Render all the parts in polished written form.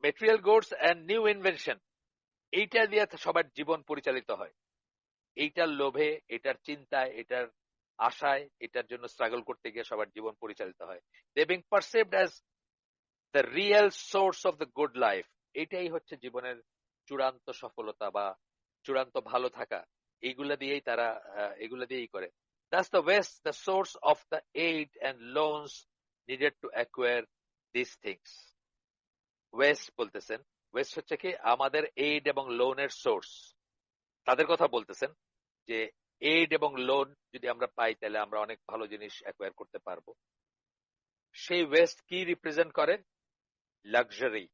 Material goods and new invention, এইটা দিয়ে সবার জীবন পরিচালিত হয়। এইটার লোভে, এটার চিন্তায়, এটার আশায়, এটার জন্য স্ট্রাগল করতে গিয়ে সবার জীবন পরিচালিত হয়। They being perceived as the real source of the good life. এটাই হচ্ছে জীবনের চূড়ান্ত সফলতা বা চূড়ান্ত ভালো থাকা। এইগুলা দিয়েই তারা এগুলা দিয়েই করে। Thus the West, the source of the aid and loans needed to acquire these things. West বলতেছেন, ওয়েস্ট হচ্ছে কি আমাদের এইড এবং লোনের সোর্স, তাদের কথা বলতেছেন যে এইড এবং লোন যদি আমরা পাই তাহলে আমরা অনেক ভালো জিনিস অ্যাকোয়ার করতে পারবো। সেই ওয়েস্ট কি রিপ্রেজেন্ট করে? লাক্সারি,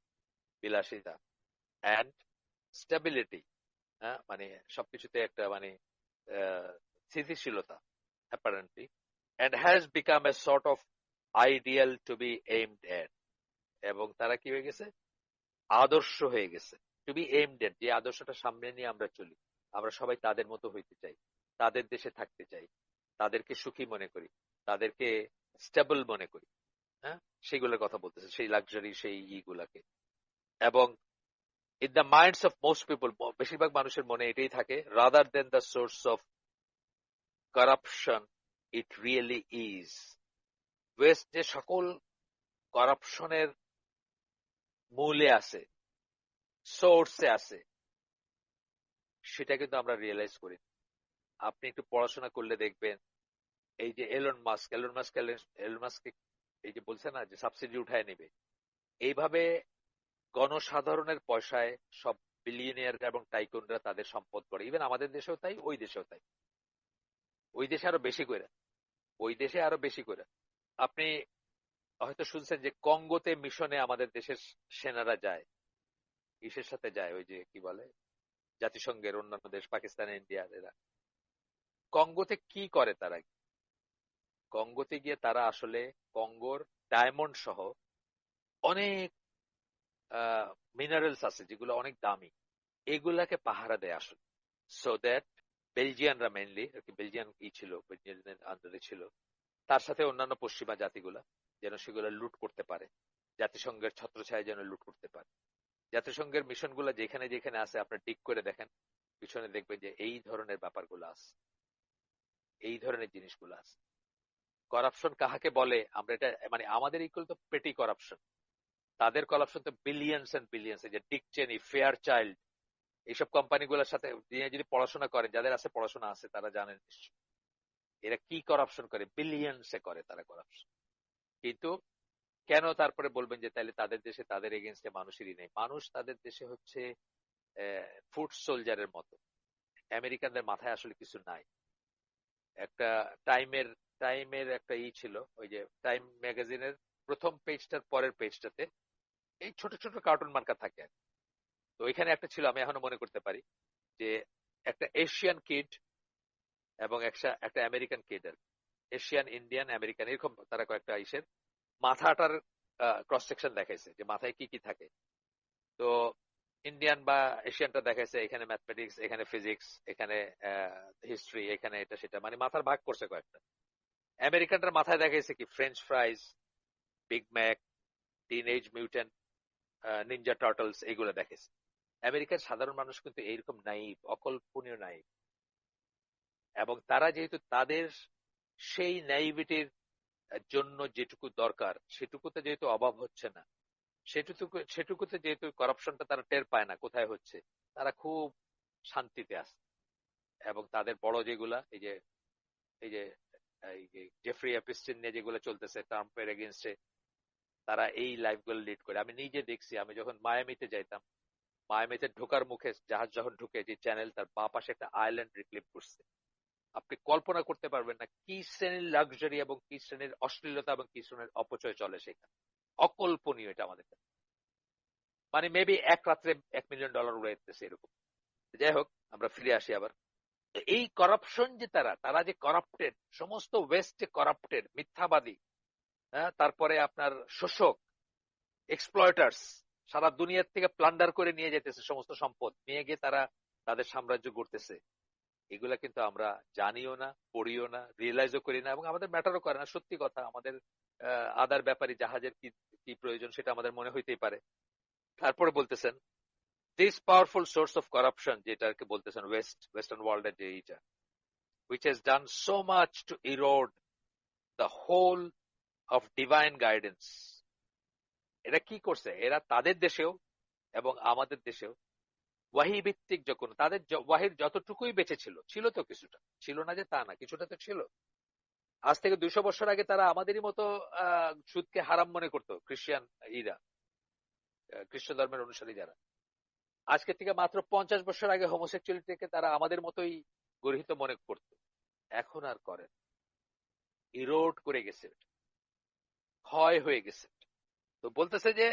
বিলাসিতা, অ্যান্ড স্টেবিলিটি, মানে সবকিছুতে একটা মানে স্থিতিশীলতা apparently, and has become a sort of ideal to be aimed at. এবং তারা কি হয়ে গেছে? আদর্শ হয়ে গেছে। টু বি এইমড এট, যে আদর্শটা সামনে নিয়ে আমরা চলি, আমরা সবাই তাদের মতো হইতে চাই, তাদের দেশে থাকতে চাই, তাদেরকে সুখী মনে করি, তাদেরকে স্টেবল মনে করি। হ্যাঁ, সেইগুলোর কথা বলতেছে, সেই লাক্সারি, সেই ইগুলাকে। এবং in the minds of most people, বেশিরভাগ মানুষের মনে এটাই থাকে, rather than the source of corruption it really is. West যে সকল করাপশনের মূলে আছে, সোর্সে আছে, সেটা কিন্তু আমরা রিয়েলাইজ করি। আপনি একটু পড়াশোনা করলে দেখবেন, এই যে এলন মাস্ক এই যে বলছে না যে সাবসিডি উঠায় নেবে, এইভাবে গণসাধারণের পয়সায় সব বিলিয়নিয়ার এবং টাইকুনরা তাদের সম্পদ করে। ইভেন আমাদের দেশেও তাই, ওই দেশেও তাই, ওই দেশে আরো বেশি করে, ওই দেশে আরো বেশি করে। আপনি হয়তো শুনছেন যে কঙ্গোতে মিশনে আমাদের দেশের সেনারা যায়, ইসের সাথে যায়, ওই যে কি বলে জাতিসংঘের অন্যান্য দেশ, পাকিস্তান, ইন্ডিয়া, এরা কঙ্গোতে কি করে? তারা কঙ্গোতে গিয়ে তারা আসলে কঙ্গোর ডায়মন্ড সহ অনেক মিনারেলস আছে যেগুলো অনেক দামি, এগুলাকে পাহারা দেয় আসলে, সো দ্যাট বেলজিয়ানরা মেইনলি, বেলজিয়ান ছিল, বেলজিয়ানের আন্ডারে ছিল, তার সাথে অন্যান্য পশ্চিমা জাতিগুলা যেন সেগুলো লুট করতে পারে, জাতিসংঘের ছত্রছায়া যেন লুট করতে পারে। জাতিসংঘের মিশনগুলো যেখানে যেখানে আছে আপনার ঠিক করে দেখেন, পিছনে দেখবেন যে এই ধরনের ব্যাপারগুলো আছে, এই ধরনের জিনিসগুলো আছে। করাপশন কাহাকে বলে? আমরা এটা মানে আমাদের ইকুয়াল তো পেটি করাপশন, তাদের করাপশন তো বিলিয়ন্স এন্ড বিলিয়ন্স। যে ডিক চেনি, ফেয়ার চাইল্ড, এইসব কোম্পানিগুলোর সাথে যদি পড়াশোনা করেন, যাদের আছে পড়াশোনা আছে, তারা জানেন এরা কি করাপশন করে, বিলিয়ন্সে করে তারা করাপশন। কিন্তু কেন তারপরে বলবেন যে তাহলে তাদের দেশে তাদের এগেনস্টে মানুষেরই নেই? মানুষ তাদের দেশে হচ্ছে ফুড সোলজারের মতো। আমেরিকানদের মাথায় আসলে কিছু নাই। একটা টাইমের টাইমের একটা ছিল, ওই যে টাইম ম্যাগাজিনের প্রথম পেজটার পরের পেজটাতে এই ছোট ছোট কার্টুন মার্কা থাকে। তো ওইখানে একটা ছিল, আমি এখনো মনে করতে পারি, যে একটা এশিয়ান কিড এবং একটা American kid, Asian, Indian, American, এরকম তারা কয়েকটা ইসের মাথাটার ক্রস সেকশন দেখাইছে যে মাথায় কি কি থাকে। তো ইন্ডিয়ান বা এশিয়ানটা দেখাইছে এখানে ম্যাথমেটিক্স, এখানে ফিজিক্স, এখানে হিস্ট্রি, এখানে এটা সেটা, মানে মাথার ভাগ করছে কয়েকটা। আমেরিকানটার মাথায় দেখাইছে কি French ফ্রাইজ, big Mac, teenage mutant Ninja turtles, এগুলো দেখেছে। আমেরিকার সাধারণ মানুষ কিন্তু এইরকম নাইভ, অকল্পনীয় নাইভ। এবং তারা যেহেতু তাদের সেই নাইভিটির জন্য যেটুকু দরকার সেটুকুতে যেহেতু অভাব হচ্ছে না, সেটুকুতে যেহেতু করাপশনটা তারা টের পায় না কোথায় হচ্ছে, তারা খুব শান্তিতে আছে। এবং তাদের বড় যেগুলা, এই যে জেফ্রি এপিস্টিন নিয়ে যেগুলো চলতেছে ট্রাম্পের এগেনস্টে, তারা এই লাইফ গুলো লিড করে। আমি নিজে দেখছি, আমি যখন মায়ামিতে যাইতাম, মায়ামিতে ঢোকার মুখে জাহাজ যখন ঢুকে, যে চ্যানেল তার বা পাশে একটা আইল্যান্ড রিক্লিপ করছে, আপনি কল্পনা করতে পারবেন না কি শ্রেণীর লাক্সারি এবং কি শ্রেণীর অশ্লীলতা এবং কি শ্রেণীর অপচয় চলে সেখানে। অকল্পনীয় এটা আমাদের কাছে। মানে মেবি এক রাত্রে $1 মিলিয়ন উড়ে যেতেছে এরকম। যাই হোক, আমরা ফিরে আসি আবার। এই করাপশন যে তারা যে করাপ্টেড, সমস্ত ওয়েস্ট যে করাপ্টেড, মিথ্যাবাদী, তারপরে আপনার শোষক, এক্সপ্লয়টার্স, সারা দুনিয়ার থেকে প্লান্ডার করে নিয়ে যেতেছে সমস্ত সম্পদ, নিয়ে গিয়ে তারা তাদের সাম্রাজ্য গড়তেছে। এগুলা কিন্তু আমরা জানিও না, পড়িও না, রিয়েলাইজও করি না, এবং আমাদের ম্যাটারও করে না। সত্যি কথা, আমাদের আদার ব্যাপারে জাহাজের কি কি প্রয়োজন সেটা আমাদের মনে হইতেই পারে, তারপরে বলতেছেন this powerful source of corruption, যেটাকে বলতেছেন ওয়েস্টার্ন ওয়ার্ল্ডের যে এইটা, which has done so much to erode the whole of divine guidance. এরা কি করছে? এরা তাদের দেশেও এবং আমাদের দেশেও ওয়াহি ভিত্তিক যখন তাদের ওয়াহির যতটুকুই বেঁচে ছিল, ছিল তো কিছুটা, ছিল না যে তা না, কিছুটা তো ছিল। আজ থেকে 200 বছর আগে তারা আমাদেরই মতো সুদকে হারাম মনে করতো, খ্রিস্টান ইরা, খ্রিস্ট ধর্মের অনুসারী যারা। আজকে থেকে মাত্র 50 বছর আগে হোমোসেক্সুয়ালিটিকে তারা আমাদের মতোই গর্হিত মনে করত, এখন আর করে। ইরোড করে গেছে, ক্ষয় হয়ে গেছে। তো বলতেছে যে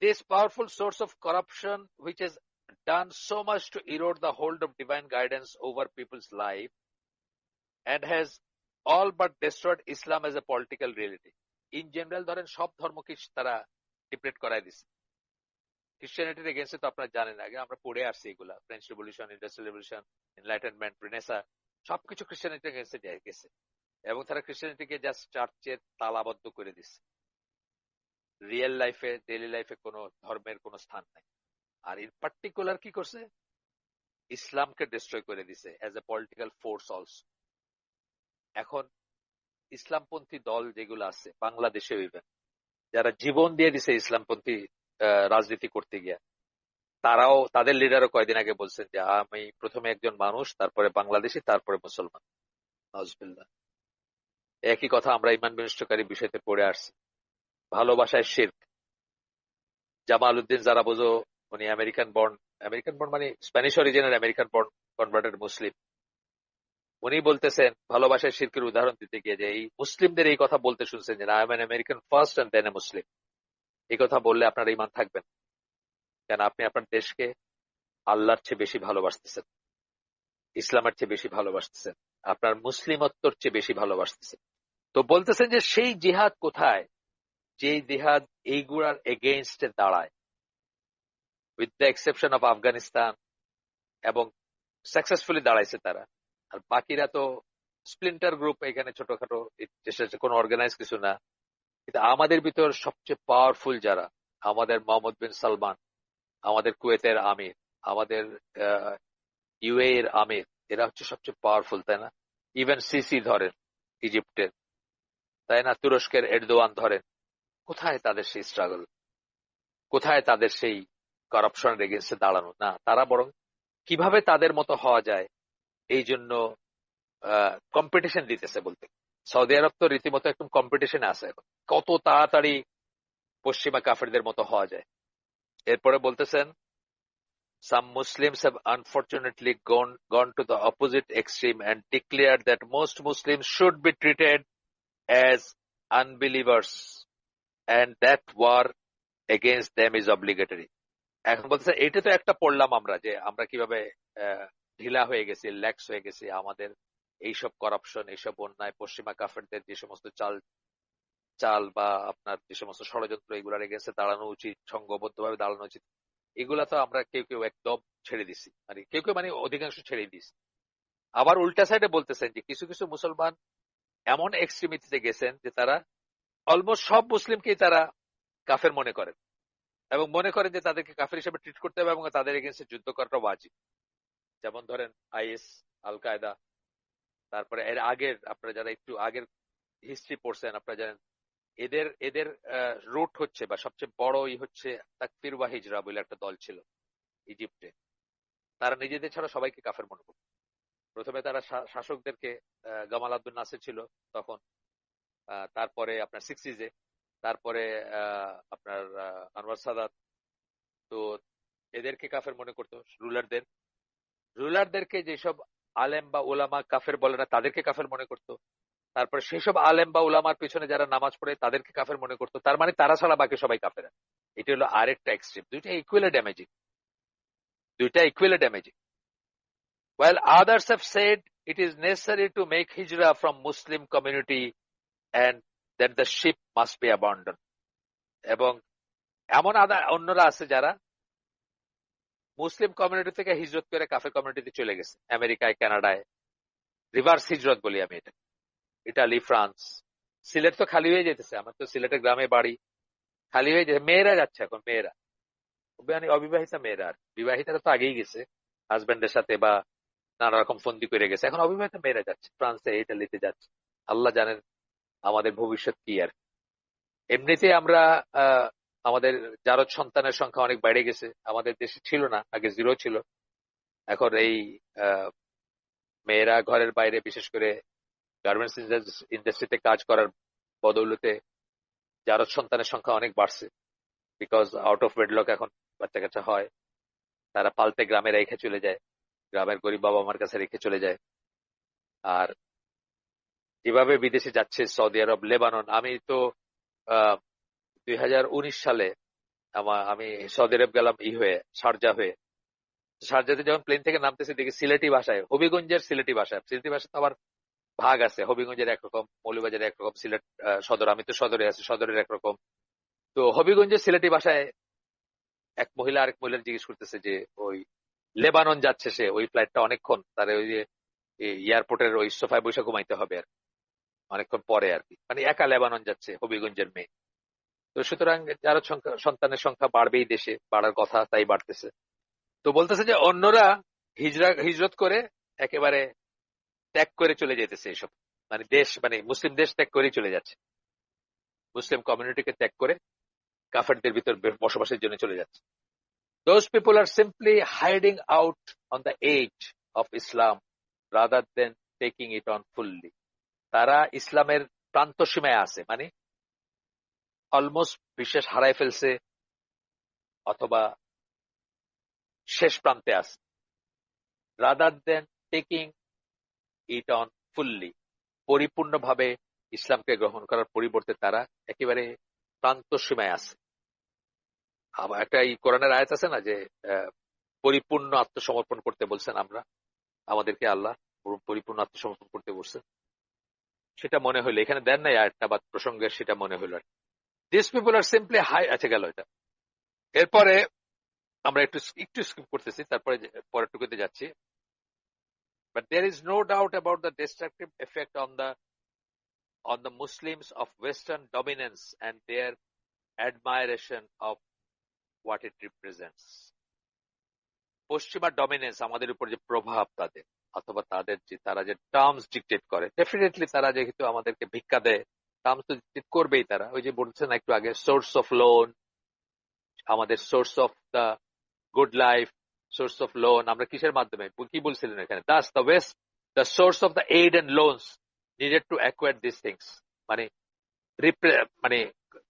this powerful source of corruption which has done so much to erode the hold of divine guidance over people's life and has all but destroyed Islam as a political reality. In general ধরেন সব ধর্মকে তারা ডিপ্রেট করায় দিচ্ছে। খ্রিস্টানিটির এগেইনস্টে তো আপনারা জানেন, আগে আমরা পড়ে আসছি এগুলা, French revolution, industrial revolution, enlightenment, Renaissance, সবকিছু খ্রিস্টানিটির এগেইনস্টে গেছে এবং তারা খ্রিস্টানিটিকে জাস্ট চার্চের তালাবদ্ধ করে দিচ্ছে। রিয়েল লাইফে, ডেইলি লাইফে কোনো ধর্মের কোনো স্থান নাই। আর ইন পার্টিকুলার কি করছে? ইসলামকে ডিস্ট্রয় করে দিছে as a political force also. এখন ইসলামপন্থী দল যেগুলো আছে বাংলাদেশে, ইভেন যারা জীবন দিয়ে দিছে ইসলামপন্থী রাজনীতি করতে গিয়া, তারাও, তাদের লিডারও কয়েকদিন আগে বলছেন যে আমি প্রথমে একজন মানুষ, তারপরে বাংলাদেশি, তারপরে মুসলমান। নাউজুবিল্লাহ। একই কথা আমরা ইমান বিনষ্টকারী বিষয়তে পড়ে আসছি। ভালোবাসায় শিরক। জামাল উদ্দিন যারা বোঝো, উনি আমেরিকান বর্ন মানে স্প্যানিশ অরিজিনের আমেরিকান বর্ন কনভার্টেড মুসলিম। উনি বলতেছেন ভালোবাসায় শিরকের উদাহরণ দিতে গিয়ে যে এই মুসলিমদের এই কথা বলতে শুনছেন যে I am an American first and then a Muslim. এই কথা বললে আপনার ঈমান থাকবেন, কেন আপনি আপনার দেশকে আল্লাহর চেয়ে বেশি ভালোবাসতেছেন, ইসলামের চেয়ে বেশি ভালোবাসতেছেন, আপনার মুসলিমত্বর চেয়ে বেশি ভালোবাসতেছেন। তো বলতেছেন যে সেই জিহাদ কোথায়, যে জিহাদ এইগুলার এগেইনস্টে দাঁড়ায়, with the exception of Afghanistan, এবং সাকসেসফুলি দাঁড়াইছে তারা। আর বাকিরা তো স্প্লিন্টার গ্রুপ, এখানে ছোটখাটো, কোনো অর্গানাইজ কিছু না। কিন্তু আমাদের ভিতর সবচেয়ে পাওয়ারফুল যারা, আমাদের মোহাম্মদ বিন সালমান, আমাদের কুয়েতের আমির, আমাদের ইউএ এর আমির, এরা হচ্ছে সবচেয়ে পাওয়ারফুল, তাই না? ইভেন সিসি ধরেন ইজিপ্টের, তাই না? তুরস্কের এরদোয়ান ধরেন, কোথায় তাদের সেই স্ট্রাগল, কোথায় তাদের সেই করাপশনের এগেন্সে দাঁড়ানো? না, তারা বরং কিভাবে তাদের মতো হওয়া যায় এই জন্য কম্পিটিশন দিতেছে। বলতে সৌদি আরব তো রীতিমতো একদম কম্পিটিশনে আছে এখন, কত তাড়াতাড়ি পশ্চিমা কাফেরদের মতো হওয়া যায়। এরপরে বলতেছেন some Muslims have unfortunately gone to the opposite extreme and declared that most Muslims should be treated as unbelievers and that war against them is obligatory. এখন বলতেছে এটা তো একটা পড়লাম আমরা, যে আমরা কিভাবে ঢিলা হয়ে গেছি, ল্যাক্স হয়ে গেছি, আমাদের এইসব করাপশন, এইসব অন্যায়, পশ্চিমা কাফেরদের যে সমস্ত চাল বা আপনার যে সমস্ত ষড়যন্ত্র, এগুলার এগেন্সে দাঁড়ানো উচিত, সংঘবদ্ধভাবে দাঁড়ানো উচিত, এগুলা তো আমরা কেউ কেউ একদম ছেড়ে দিছি, মানে কেউ কেউ মানে অধিকাংশ ছেড়ে দিছি। আবার উল্টা সাইডে বলতেছেন যে কিছু কিছু মুসলমান এমন এক্সট্রিমিটিতে গেছেন যে তারা অলমোস্ট সব মুসলিমকেই তারা কাফের মনে করেন এবং মনে করেন যে তাদেরকে কাফের হিসেবে ট্রিট করতে হবে এবং তাদের এগেন্সে যুদ্ধ করাটা ওয়াজিব। যেমন ধরেন আইএস, আল কায়দা, তারপরে এর আগের, আপনারা যারা একটু আগের হিস্ট্রি পড়ছেন আপনারা জানেন এদের এদের রুট হচ্ছে বা সবচেয়ে বড় হচ্ছে তাকফির ওয়া হিজরা বলে একটা দল ছিল ইজিপ্টে। তারা নিজেদের ছাড়া সবাইকে কাফের মনে করত। প্রথমে তারা শাসকদেরকে, গামাল আব্দুল নাসির ছিল তখন, তারপরে আপনার সিক্সটিজে, তারপরে আপনার আনওয়ার সাদাত, তো এদেরকে কাফের মনে করতো। রুলারদেরকে যেসব আলেম বা ওলামা কাফের বলে না তাদেরকে কাফের মনে করতো। তারপরে সেসব আলেম বা উলামার পিছনে যারা নামাজ পড়ে তাদেরকে কাফের মনে করতো। তার মানে তারা ছাড়া বাকি সবাই কাফের। এটা হলো আরেকটা এক্সট্রিম। দুইটা equally damaging. While others have said it is necessary to make hijrah from Muslim community and that the ship must be abandoned. এবং এমন অন্যরা আছে যারা মুসলিম কমিউনিটি থেকে হিজরত করে কাফের কমিউনিটিতে চলে গেছে, আমেরিকায়, কানাডায়, রিভার্স হিজরত বলি আমি এটা। ইটালি, ফ্রান্স, সিলেট তো খালি হয়ে যেতেছে। আমার তো সিলেটের গ্রামে বাড়ি, খালি হয়ে যাচ্ছে, মেয়েরা যাচ্ছে এখন, মেয়েরা মানে অবিবাহিতা মেয়েরা আর বিবাহিতারা তো আগেই গেছে হাজবেন্ডের সাথে বা নানা রকম ফন্দি করে গেছে, এখন অবিবাহিতা মেয়েরা যাচ্ছে ফ্রান্সে ইটালিতে যাচ্ছে। আল্লাহ জানেন আমাদের ভবিষ্যৎ কি আর। এমনিতে আমরা আহ আমাদের জারজ সন্তানের সংখ্যা অনেক বেড়ে গেছে, আমাদের দেশে ছিল না, আগে 0 ছিল। এখন এই আহ, মেয়েরা ঘরের বাইরে বিশেষ করে গার্মেন্টস ইন্ডাস্ট্রিতে কাজ করার বদৌলতে জারজ সন্তানের সংখ্যা অনেক বাড়ছে। বিকজ আউট অফ ওয়েডলক এখন বাচ্চা কাচ্চা হয়, তারা পালতে গ্রামে রেখে চলে যায়, গ্রামের গরিব বাবা মার কাছে রেখে চলে যায়। আর যেভাবে বিদেশে যাচ্ছে সৌদি আরব, লেবানন, আমি তো 2019 সালে আমি সৌদি আরব গেলাম হয়ে, শারজা হয়ে। শারজাতে যখন প্লেন থেকে নামতেছি দেখি সিলেটি ভাষায়, হবিগঞ্জের সিলেটি ভাষায়, সিলেটি ভাষা তো আবার ভাগ আছে, হবিগঞ্জের একরকম, মৌলভীবাজারের একরকম, সিলেট সদর, আমি তো সদরে আছি, সদরের একরকম। তো হবিগঞ্জের সিলেটি ভাষায় এক মহিলা আরেক মহিলার জিজ্ঞেস করতেছে যে ওই লেবানন যাচ্ছে সে, ওই ফ্লাইটটা অনেকক্ষণ, তার ওই যে এয়ারপোর্টের ওই সোফায় বসে ঘুমাইতে হবে আর অনেকক্ষণ পরে আর কি, মানে একা লেবানন যাচ্ছে হবিগঞ্জের মেয়ে। তো সুতরাং যারা সন্তানের সংখ্যা বাড়বেই, দেশে বাড়ার কথা, তাই বাড়তেছে। তো বলতেছে যে অন্যরা হিজরত করে একেবারে ত্যাগ করে চলে যেতেছে এইসব, মানে দেশ, মানে মুসলিম দেশ ত্যাগ করেই চলে যাচ্ছে, মুসলিম কমিউনিটিকে ত্যাগ করে কাফেরদের ভিতর বসবাসের জন্য চলে যাচ্ছে। Those people are simply hiding out on the edge of Islam rather than taking it on fully. তারা ইসলামের প্রান্ত সীমায় আছে, মানে অলমোস্ট বিশ্বাস হারাই ফেলছে অথবা শেষ প্রান্তে আছে, rather than taking it on fully, পরিপূর্ণভাবে ইসলামকে গ্রহণ করার পরিবর্তে তারা একেবারে প্রান্ত সীমায় আছে। আবার একটা এই কোরআনের আয়াত আছে না যে পরিপূর্ণ আত্মসমর্পণ করতে বলছেন, আমরা আমাদেরকে আল্লাহ পরিপূর্ণ আত্মসমর্পণ করতে বলছেন, সেটা মনে হইলো এখানে দেন নাই আয়াতটা বা প্রসঙ্গের, সেটা মনে হইলো। This people are simply high, আচ্ছা গেল এটা। এরপরে আমরা একটু একটু স্কিপ করতেছি, তারপরে পরেরটুকুতে যাচ্ছি। But there is no doubt about the destructive effect on the Muslims of Western dominance and their admiration of what it represents. পশ্চিমা ডমিনেন্স, আমাদের উপর যে প্রভাব তাদের, অথবা তাদের যে তারা যে টার্মস ডিকটেট করে, ডেফিনেটলি তারা যেহেতু আমাদেরকে ভিক্ষা দেয়, টার্মস তো ডিকটেট করবেই তারা। ওই যে বলছেন একটু আগে, সোর্স অফ লোন, আমাদের source of the good life, source of loan, আমরা কিসের মাধ্যমে, কি বলছিলেন এখানে, thus the West the source of the aid and loans needed to acquire this things, মানে মানে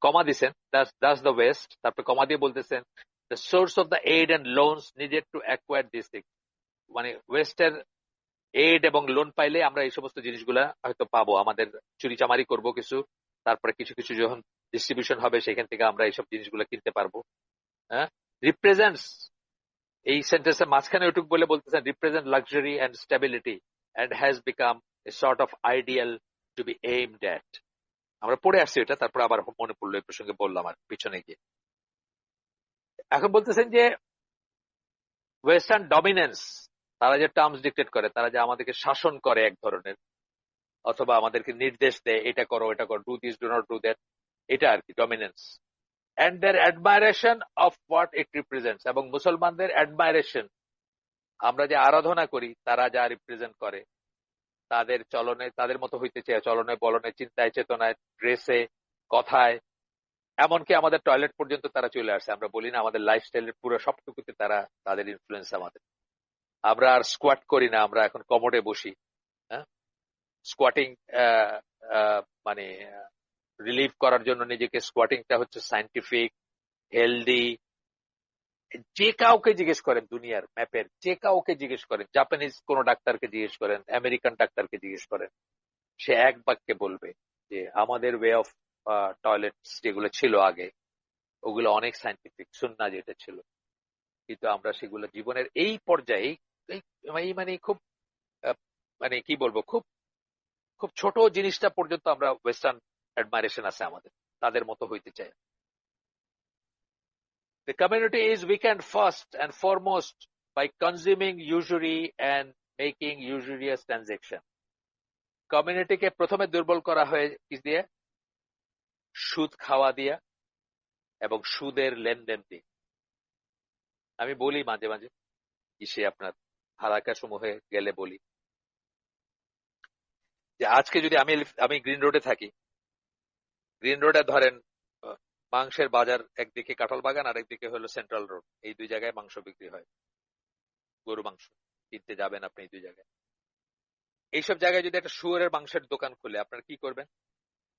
কমা দিছেন, দাস দ্য ওয়েস্ট, তারপরে কমা দিয়ে বলতেছেন the source of the aid and loans needed to acquire this things, মানে ওয়েস্টের এইড এবং loan পাইলে আমরা এই সমস্ত জিনিসগুলা হয়তো পাবো, আমাদের চুরিচামারি করবো কিছু, তারপরে কিছু কিছু যখন ডিস্ট্রিবিউশন হবে সেখান থেকে আমরা এইসব জিনিসগুলো কিনতে পারবো। হ্যাঁ, রিপ্রেজেন্টস, এই সেন্টেন্সের মাঝখানে ওইটুকু বলে বলতেছেন represent luxury and stability and has become a sort of ideal to be aimed at. আমরা পড়ে আসছি এটা, তারপর আবার মনে পড়লো এই প্রসঙ্গে বললাম আর পিছনে গিয়ে। এখন বলতেছেন যে ওয়েস্টার্ন ডমিনেন্স, তারা যে টার্মস ডিক্টেট করে, তারা যে আমাদেরকে শাসন করে এক ধরনের, অথবা আমাদেরকে নির্দেশ দেয় এটা করো এটা করো, do this do not do that, এটা আর কি dominance. And their admiration of what it represents, এবং মুসলমানদের অ্যাডমাইরেশন, আমরা যে আরাধনা করি তারা যা রিপ্রেজেন্ট করে, তাদের চলনে, তাদের মতো হইতে চায়, চলনে বলনে, চিন্তায় চেতনায়, ড্রেসে, কথায়, এমনকি আমাদের টয়লেট পর্যন্ত তারা চলে আসে। আমরা বলি না আমাদের লাইফস্টাইলের পুরো সবটুকুতে তারা, তাদের ইনফ্লুয়েন্স আমাদের। আমরা আর স্কোয়াট করি না, আমরা এখন কমোডে বসি। হ্যাঁ, স্কোয়াটিং মানে রিলিভ করার জন্য নিজেকে, স্কোয়াটিংটা হচ্ছে সায়েন্টিফিক, হেলদি। যে কাউকে জিজ্ঞেস করেন, দুনিয়ার ম্যাপের যে কাউকে জিজ্ঞেস করেন, জাপানিজ কোন ডাক্তারকে জিজ্ঞেস করেন, আমেরিকান ডাক্তারকে জিজ্ঞেস করেন, সে এক বাক্যে বলবে যে আমাদের ওয়ে অফ টয়লেট যেগুলো ছিল আগে, ওগুলো অনেক সায়েন্টিফিক, সুন্না যেটা ছিল, কিন্তু আমরা সেগুলো জীবনের এই পর্যায়ে, মানে খুব মানে কি বলবো, খুব খুব ছোট জিনিসটা পর্যন্ত আমরা ওয়েস্টার্ন অ্যাডমাইরেশন আছে আমাদের, তাদের মতো হইতে চাই। The community is weakened first and foremost by consuming usury and making usurious transaction. কমিউনিটিকে প্রথমে দুর্বল করা হয় কি দিয়ে? সুদ খাওয়া দিয়া এবং সুদের লেনদেন দিয়ে। আমি বলি মাঝে মাঝে ইসে আপনার হালাকা সমূহে গেলে বলি যে আজকে যদি আমি আমি গ্রিন রোডে থাকি, গ্রিন রোডে ধরেন মাংসের বাজার একদিকে কাঁঠাল বাগান আর একদিকে হলো সেন্ট্রাল রোড, এই দুই জায়গায় মাংস বিক্রি হয়, গরু মাংস কিনতে যাবেন আপনি এই দুই জায়গায়। এইসব জায়গায় যদি একটা শুয়োরের মাংসের দোকান খুলে আপনারা কি করবেন?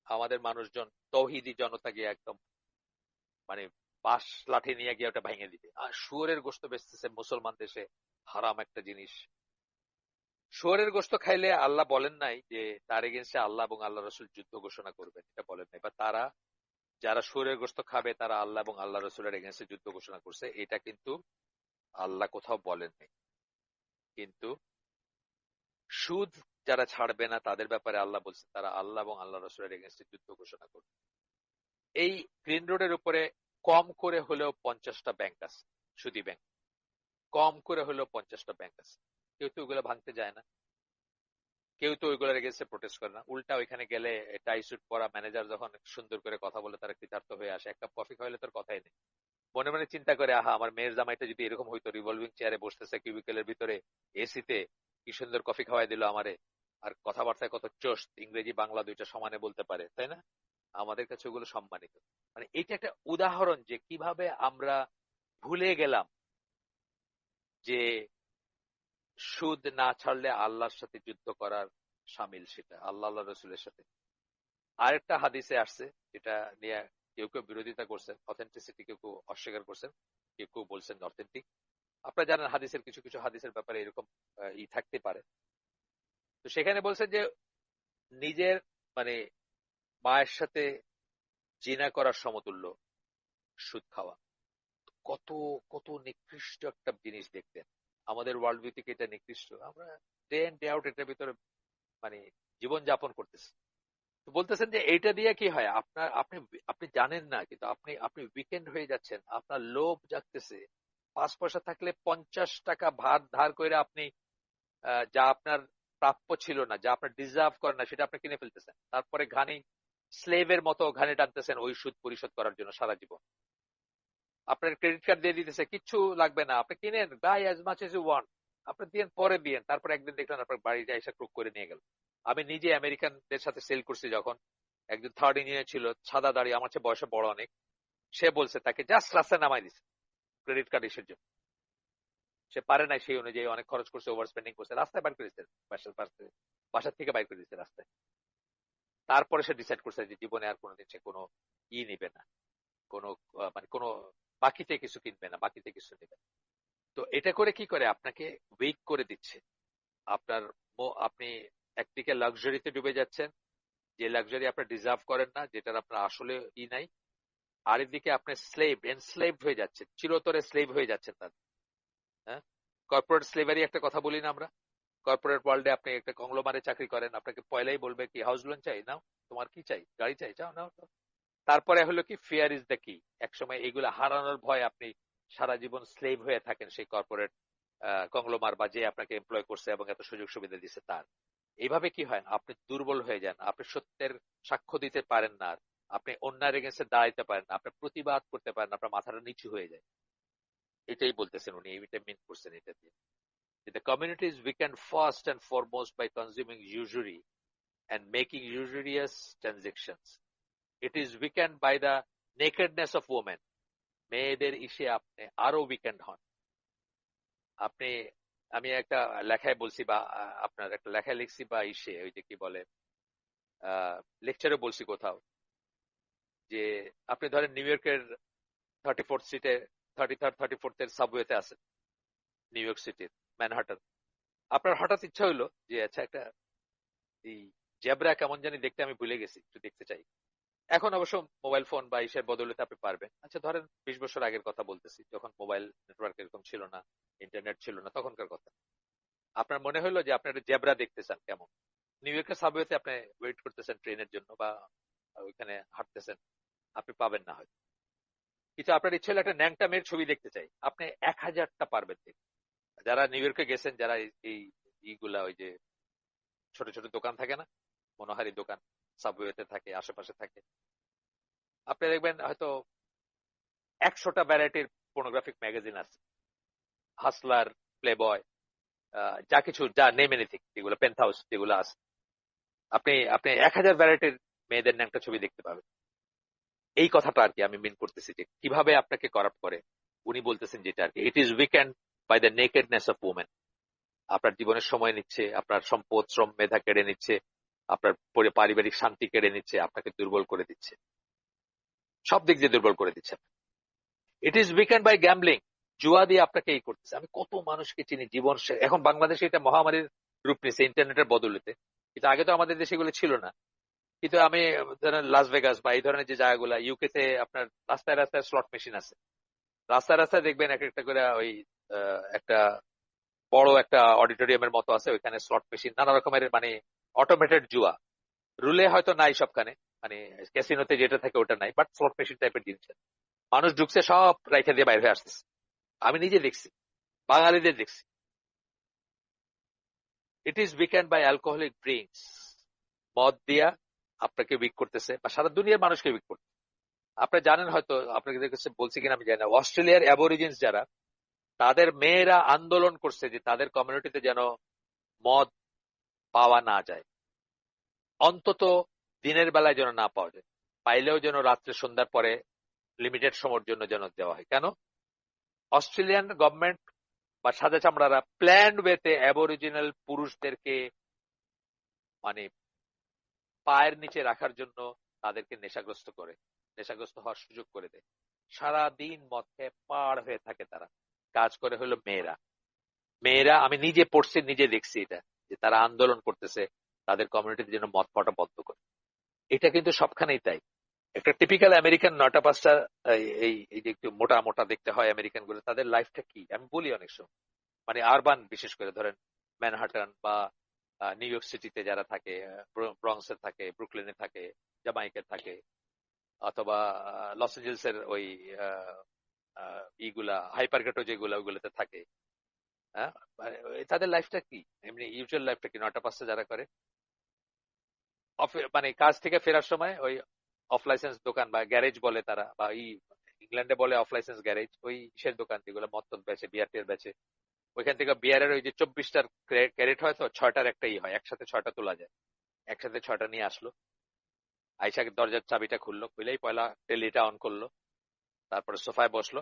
আমাদের মানুষজন তৌহিদি জনতা গিয়ে একদম মানে বাঁশ লাঠি নিয়ে গিয়ে ওটা ভেঙে দিবে। আর শুয়োরের গোশত বেচতেছে মুসলমান দেশে, হারাম একটা জিনিস। শুয়োরের গোশত খাইলে আল্লাহ বলেন নাই যে তার এগেনস্টে আল্লাহ এবং আল্লাহ রসুল যুদ্ধ ঘোষণা করবেন, এটা বলেন নাই। বা তারা যারা শুয়োরের গোশত খাবে তারা আল্লাহ এবং আল্লাহ রসুলের এগেনস্টে যুদ্ধ ঘোষণা করছে, এটা কিন্তু আল্লাহ কোথাও বলেন নাই। কিন্তু সুদ যারা ছাড়বে না তাদের ব্যাপারে আল্লাহ বলছে তারা আল্লাহ এবং আল্লাহ রসুলের এগেনস্টে যুদ্ধ ঘোষণা করবে। এই গ্রিন রোডের উপরে কম করে হলেও 50টা ব্যাংক আছে, সুদী ব্যাংক। কম করে হলেও 50টা ব্যাংক আছে। কেউ তো ওইগুলো ভাঙতে যায় না, কেউ তো ওইগুলোর এগেন্সটে প্রোটেস্ট করে না। উল্টা ওইখানে গেলে টাই স্যুট পরা ম্যানেজার যখন সুন্দর করে কথা বলে তারা কৃতার্থ হয়ে আসে, এক কাপ কফি খাওয়াইলে তোর কথাই নেই। মনে মনে চিন্তা করে, আহা আমার মেয়ের জামাইটা যদি এরকম হইতো, রিভলভিং চেয়ারে বসতেছে কিউবিকেলের ভিতরে এসিতে, কি সুন্দর কফি খাওয়াই দিল আমারে, আর কথাবার্তায় কত চোস্ত, ইংরেজি বাংলা দুইটা সমানে বলতে পারে, তাই না? আমাদের কাছে ওগুলো সম্মানিত। মানে এটা একটা উদাহরণ যে কিভাবে আমরা ভুলে গেলাম যে সুদ না ছাড়লে আল্লাহর সাথে যুদ্ধ করার সামিল, সেটা আল্লাহ আল্লাহ রসুলের সাথে। আরেকটা হাদিসে আসছে যেটা নিয়ে কেউ কেউ বিরোধিতা করছেন, অথেন্টিসিটি কেউ কেউ অস্বীকার করছেন, কেউ কেউ বলছেন অথেন্টিক। আপনারা জানেন হাদিসের কিছু কিছু হাদিসের ব্যাপারে এরকম থাকতে পারে। তো সেখানে বলছেন যে নিজের মানে মায়ের সাথে জিনা করার সমতুল্য সুদ খাওয়া। কত কত নিকৃষ্ট একটা জিনিস দেখতেন। আমাদের ওয়ার্ল্ড ভিউ থেকে এটা নিকৃষ্ট, আমরা ডে ইন ডে আউট এটার ভিতরে মানে জীবন যাপন করতেছি। তো বলতেছেন যে এইটা দিয়ে কি হয়, আপনার আপনি আপনি জানেন না, কিন্তু আপনি আপনি উইকেন্ড হয়ে যাচ্ছেন, আপনার লোভ জাগতেছে। 5 পয়সা থাকলে 50 টাকা ভাত ধার করে আপনি যা আপনার প্রাপ্য ছিল না, যা আপনার ডিজার্ভ করে না, সেটা আপনি কিনে ফেলতেছেন। তারপরে ঘানি স্লেভের মতো ঘানি টানতেছেন ওই সুদ পরিশোধ করার জন্য সারা জীবন। আপনার ক্রেডিট কার্ড দিয়ে দিতেছে, কিচ্ছু লাগবে না, আপনি কিনেন, buy as much as you want, আপনি দিয়েন, পরে দিয়েন। তারপর একদিন দেখলেন আপনার বাড়িতে এসে ক্রুক করে নিয়ে গেল। আমি নিজে আমেরিকানদের সাথে সেল করছি যখন, একজন থার্ড ইঞ্জিনিয়ার ছিল, সাদা দাড়ি, আমার চেয়ে বয়সে বড় অনেক। সে বলছে তাকে জাস্ট রাস্তায় নামাই দিছে ক্রেডিট কার্ড ইসের জন্য। সে পারে নাই, সেই অনুযায়ী অনেক খরচ করছে, ওভার স্পেন্ডিং করছে, রাস্তায় বাইর করে দিচ্ছে, বাসার থেকে বাইর করে দিচ্ছে রাস্তায়। তারপরে সে ডিসাইড করছে যে জীবনে আর কোনোদিন সে কোনো নিবে না, কোনো মানে কোনো বাকিতে কিছু কিনবে না, বাকিতে কিছু নেবে না। তো এটা করে কি করে, আপনাকে উইক করে দিচ্ছে। আপনার আপনি একদিকে লাক্সারিতে ডুবে যাচ্ছেন, যে লাক্সারি আপনি ডিজার্ভ করেন না, যেটার আপনার আসলে নাই। আরেকদিকে আপনি স্লেভ এনস্লেভড হয়ে যাচ্ছেন, চিরতরে স্লেভ হয়ে যাচ্ছেন তাদের। হ্যাঁ, কর্পোরেট স্লেভারি একটা কথা বলি না আমরা? কর্পোরেট ওয়ার্ল্ডে আপনি একটা কংগ্লোমারে চাকরি করেন, আপনাকে পয়লাই বলবে কি হাউস লোন চাই নাও, তোমার কি চাই, গাড়ি চাই, চাও নাও। তারপরে হলো কি ফিয়ার ইজ দ্য কি, একসময় এইগুলো হারানোর ভয় আপনি সারা জীবন স্লেভ হয়ে থাকেন সেই কর্পোরেট কংগ্লোমার বা যে আপনাকে এমপ্লয় করছে এবং এত সুযোগ সুবিধা দিচ্ছে তার। এইভাবে কি হয়, আপনি দুর্বল হয়ে যান, আপনি সত্যের সাক্ষ্য দিতে পারেন না, আপনি অন্যায়ের এগেন্সে দাঁড়াইতে পারেন না, আপনি প্রতিবাদ করতে পারেন না, আপনার মাথাটা নিচু হয়ে যায়। এটাই বলতেছেন উনি, এইটা মিন করছেন এটা দিয়ে। The community is weakened first and foremost by consuming usury and making usurious transactions. It is weakened by the nakedness of women. মেয়েদের ইসে আপনি আরো উইকেন্ড হন। আপনি আমি একটা লেখায় বলছি, বা আপনার একটা লেখায় লিখছি, বা ইসে ওই যে কি বলে লেকচারে বলছি কোথাও, যে আপনি ধরেন নিউ ইয়র্কের 34th স্ট্রিটে 33rd 34th এর সাবওয়েতে আছেন, নিউ ইয়র্ক সিটির ম্যানহাটন। আপনার হঠাৎ ইচ্ছা হইলো যে আচ্ছা একটা এই জেব্রা কেমন জানি দেখতে, আমি ভুলে গেছি, একটু দেখতে চাই। এখন অবশ্য মোবাইল ফোন বা ইসের বদৌলতে আপনি পারবেন। আচ্ছা ধরেন 20 বছর আগের কথা বলতেছি, যখন মোবাইল নেটওয়ার্ক এরকম ছিল না, ইন্টারনেট ছিল না, তখনকার কথা। আপনার মনে হলো যে আপনি একটা জেব্রা দেখতে চান, কেমন নিউ ইয়র্কের সাবওয়েতে আপনি ওয়েট করতেছেন ট্রেনের জন্য, বা ওইখানে হাঁটতেছেন, আপনি পাবেন না হয়তো। কিন্তু আপনার ইচ্ছে হলো একটা ন্যাংটা মেয়ের ছবি দেখতে চাই, আপনি 1000টা পারবেন দেখতে। যারা নিউ ইয়র্কে গেছেন, যারা এই ইগুলা ওই যে ছোট ছোট দোকান থাকে না, মনোহারি দোকান সাবওয়েতে থাকে, আশেপাশে থাকে, আপনি দেখবেন হয়তো 100টা ভ্যারাইটির পর্নোগ্রাফিক ম্যাগাজিন আছে। হাসলার, প্লেবয়, যা কিছু, যা নেম এনিথিং, যেগুলো পেন্টহাউস যেগুলো আছে, আপনি আপনি 1000 ভ্যারাইটির মেয়েদের ন্যাংটা ছবি দেখতে পাবেন। এই কথাটা আর কি আমি মিন করতেছি, যে কিভাবে আপনাকে করাপ্ট করে। উনি বলতেছেন যেটা আর কি, it is weakened by the nakedness of women. আপনার জীবনের সময় নিচ্ছে, আপনার সম্পদ, শ্রম, মেধা কেড়ে নিচ্ছে, আপনার পারিবারিক শান্তি কেড়ে নিচ্ছে, আপনাকে দুর্বল করে দিচ্ছে, সব দিক দিয়ে দুর্বল করে দিচ্ছে। It is weakened by gambling. জুয়া দিয়ে আপনাকে এই করতেছে। আমি কত মানুষকে চিনি জীবন এখন বাংলাদেশে এটা মহামারীর রূপ নিচ্ছে ইন্টারনেটের বদলেতে, কিন্তু আগে তো আমাদের দেশে এগুলো ছিল না। কিন্তু আমি ধরেন লাস ভেগাস বা এই ধরনের যে জায়গাগুলো, ইউকে তে আপনার রাস্তায় রাস্তায় স্লট মেশিন আছে, রাস্তায় রাস্তায় দেখবেন এক একটা করে ওই একটা বড় একটা অডিটোরিয়ামের মতো আছে, ওইখানে স্লট মেশিন, নানা রকমের মানে অটোমেটেড জুয়া। রুলে হয়তো নাই সবখানে, মানে ক্যাসিনোতে যেটা থাকে ওটা নাই, বাট স্লট মেশিন টাইপের জিনিস আছে। মানুষ ঢুকছে, সব রাইখা দিয়ে বাইরে হয়ে আসতেছে। আমি নিজে দেখছি, বাঙালিদের দেখছি। It is weakened by alcoholic drinks. মদ দিয়া আপনাকে উইক করতেছে, বা সারা দুনিয়ার মানুষকে উইক করতেছে। আপনি জানেন হয়তো, আপনাকে কাছে বলছি কিনা আমি জানি না, অস্ট্রেলিয়ার অ্যাবরিজিনস যারা, তাদের মেয়েরা আন্দোলন করছে যে তাদের কমিউনিটিতে যেন মদ পাওয়া না যায়, অন্তত দিনের বেলায় যেন না পাওয়া যায়, পাইলেও যেন রাত্রে সন্ধ্যার পরে লিমিটেড সময়ের জন্য যেন দেওয়া হয়। কেন? অস্ট্রেলিয়ান গভর্নমেন্ট বা সাদা চামড়ারা প্ল্যান্ড ওয়েতে অ্যাবরিজিনাল পুরুষদেরকে মানে পায়ের নিচে রাখার জন্য তাদেরকে নেশাগ্রস্ত করে, নেশাগ্রস্ত হওয়ার সুযোগ করে দেয়। সারাদিন মদ খেয়ে পাড় হয়ে থাকে তারা। কাজ করে হলো মেয়েরা। মেয়েরা, আমি নিজে পড়ছি, নিজে দেখছি এটা, যে তারা আন্দোলন করতেছে তাদের কমিউনিটিতে যেন মদ খাওয়াটা বন্ধ করে। এটা কিন্তু সবখানেই তাই। একটা টিপিক্যাল আমেরিকান 9টা 5টা এই এই যে একটু মোটা মোটা দেখতে হয় আমেরিকান গুলো, তাদের লাইফটা কি আমি বলি অনেক সময়। মানে আরবান, বিশেষ করে ধরেন ম্যানহাটন বা নিউ ইয়র্ক সিটিতে যারা থাকে, ব্রঙ্কসে থাকে, ব্রুকলিনে থাকে, জামাইকে থাকে, অথবা লস এঞ্জেলসের ওই ইগুলা হাইপারগেটো যেগুলা ওইগুলোতে থাকে। হ্যাঁ, মানে তাদের লাইফটা কি, এমনি ইউজুয়াল লাইফটা কি? 9টা 5টা যারা করে, মানে কাজ থেকে ফেরার সময় ওই অফ লাইসেন্স দোকান বা গ্যারেজ বলে তারা, বা ইংল্যান্ডে বলে অফ লাইসেন্স গ্যারেজ, ওই ইসের দোকান যেগুলো মদ বেচে, বিয়ার টিয়ার বেচে, ওইখান থেকে বিয়ারের ওই যে 24টার ক্যারেট হয়, তো 6টার একটাই হয়, একসাথে 6টা তোলা যায়। একসাথে 6টা নিয়ে আসলো, আইসা দরজার চাবিটা খুললো, খুলেই পয়লা টেলিটা অন করলো, তারপরে সোফায় বসলো,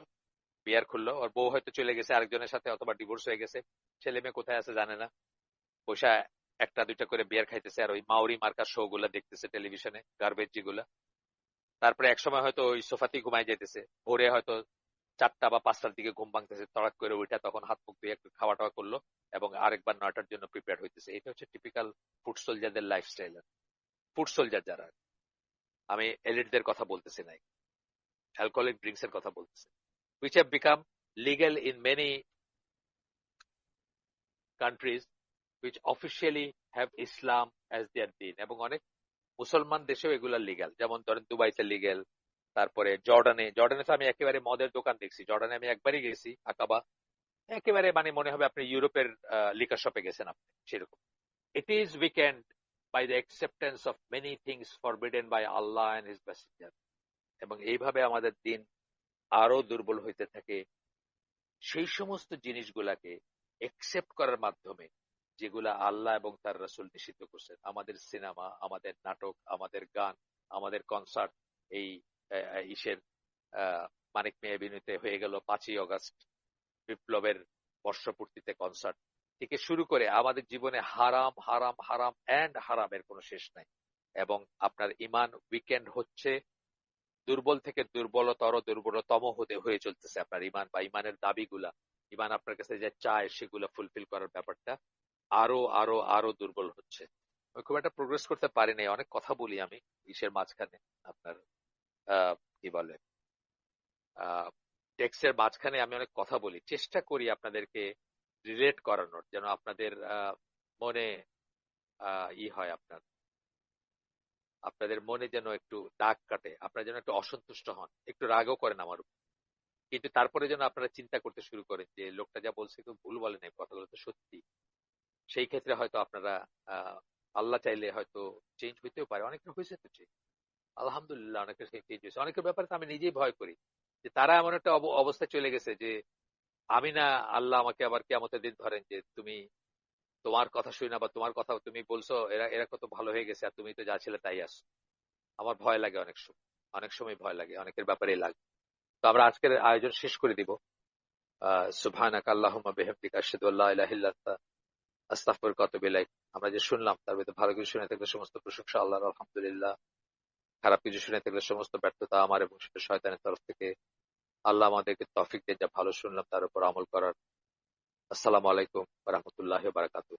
বিয়ার খুললো। ওর বউ হয়তো চলে গেছে আরেকজনের সাথে, অথবা ডিভোর্স হয়ে গেছে, ছেলে মেয়ে কোথায় আছে জানে না, বসে 1টা 2টা করে বিয়ার খাইতেছে, আর ওই মাউরি মার্কা শো গুলা দেখতেছে টেলিভিশনে, গার্বেজ যেগুলা। তারপরে একসময় হয়তো ওই সোফাতেই ঘুমাই যেতেছে, ভোরে হয়তো 4টা বা 5টার দিকে ঘুম ভাঙতেছে, তড়াক করে ওইটা, তখন হাত মুখ দিয়ে একটু খাওয়া টাওয়া করলো, এবং আরেকবার 9টার জন্য প্রিপেয়ার হইতেছে। এটা হচ্ছে টিপিক্যাল ফুড সোলজারদের লাইফস্টাইল। ফুড সোলজার যারা, আমি এলিটদের কথা বলতেছি না, অ্যালকোহলিক ড্রিঙ্কস এর কথা বলতেছি, which have become legal in many countries which officially have Islam as their din, এবং অনেক মুসলমান দেশেও এগুলা লিগ্যাল। যেমন ধরেন দুবাইতে লিগ্যাল, তারপরে জর্ডানে, জর্ডানে তো আমি একেবারে মদের দোকান দেখছি। জর্ডানে আমি একবারই গেছি, আকাবা, একেবারে মানে মনে হবে আপনি ইউরোপের লিকার শপে গেছেন আপনি, সেরকম। It is weakened by the acceptance of many things forbidden by Allah and his messenger. এবং এইভাবে আমাদের দিন আরো দুর্বল হইতে থাকে সেই সমস্ত জিনিসগুলাকে একসেপ্ট করার মাধ্যমে, যেগুলা আল্লাহ এবং তার রাসূল নিষিদ্ধ করছেন। আমাদের সিনেমা, আমাদের নাটক, আমাদের গান, আমাদের কনসার্ট, এই ইসের আহ, মানিক মেয়ে বিনুতে হয়ে গেল 5ই আগস্ট বিপ্লবের বর্ষপূর্তিতে কনসার্ট, থেকে শুরু করে আমাদের জীবনে হারাম হারাম হারাম এন্ড হারামের কোনো শেষ নাই। এবং আপনার ইমান উইকেন্ড হচ্ছে দুর্বল থেকে দুর্বলতর, দুর্বলতম হতে হয়ে চলতেছে আপনার ইমান বা ইমানের দাবিগুলা। ইমান আপনার কাছে যে চায় সেগুলো ফুলফিল করার ব্যাপারটা আরো আরো আরো দুর্বল হচ্ছে। আমি খুব একটা প্রোগ্রেস করতে পারিনি, অনেক কথা বলি আমি ইসের মাঝখানে, আপনার কি বলে টেক্সটের মাঝখানে আমি অনেক কথা বলি, চেষ্টা করি আপনাদেরকে রিলেট করানোর, যেন আপনাদের মনে হয়, আপনাদের মনে যেন একটু দাগ কাটে, আপনারা যেন একটু অসন্তুষ্ট হন, একটু রাগও করেন আমার উপর, কিন্তু তারপরে যেন আপনারা চিন্তা করতে শুরু করেন যে লোকটা যা বলছে কেউ ভুল বলে নাই, কথাগুলো তো সত্যি। সেই ক্ষেত্রে হয়তো আপনারা আহ আল্লাহ চাইলে হয়তো চেঞ্জ হইতেও পারে। অনেকের হয়েছে তো চেঞ্জ, আলহামদুলিল্লাহ, অনেকের চেঞ্জ হয়েছে। অনেকের ব্যাপারে তো আমি নিজেই ভয় করি যে তারা এমন একটা অবস্থায় চলে গেছে যে আমি না আল্লাহ আমাকে আবার কিয়ামতের দিন ধরেন যে তুমি তোমার কথা শুই না, বা তোমার কথা তুমি বলছো এরা এরা কত ভালো হয়ে গেছে আর তুমি তো যা ছিলে তাই আছো। আমার ভয় লাগে অনেক সময়, অনেক সময় ভয় লাগে, অনেকের ব্যাপারেই লাগে। তো আমরা আজকের আয়োজন শেষ করে দিব। সুবহানাকা আল্লাহুম্মা বিহামদিকা আশহাদু আল্লা ইলাহা ইল্লা আনতা আস্তাগফিরুকা ওয়া আতুবু ইলাইক। আমরা যে শুনলাম তার ভিতরে ভালো কিছু শুনে থাকলে সমস্ত প্রশংসা আল্লাহর, আলহামদুলিল্লাহ। খারাপ কিছু শুনে থাকলে সমস্ত ব্যর্থতা আমার এবং সেটা শয়তানের তরফ থেকে। আল্লাহ আমাদেরকে তৌফিক দেন যা ভালো শুনলাম তার উপর আমল করার। আসসালামু আলাইকুম ওয়া রাহমাতুল্লাহি ওয়া বারাকাতুহু।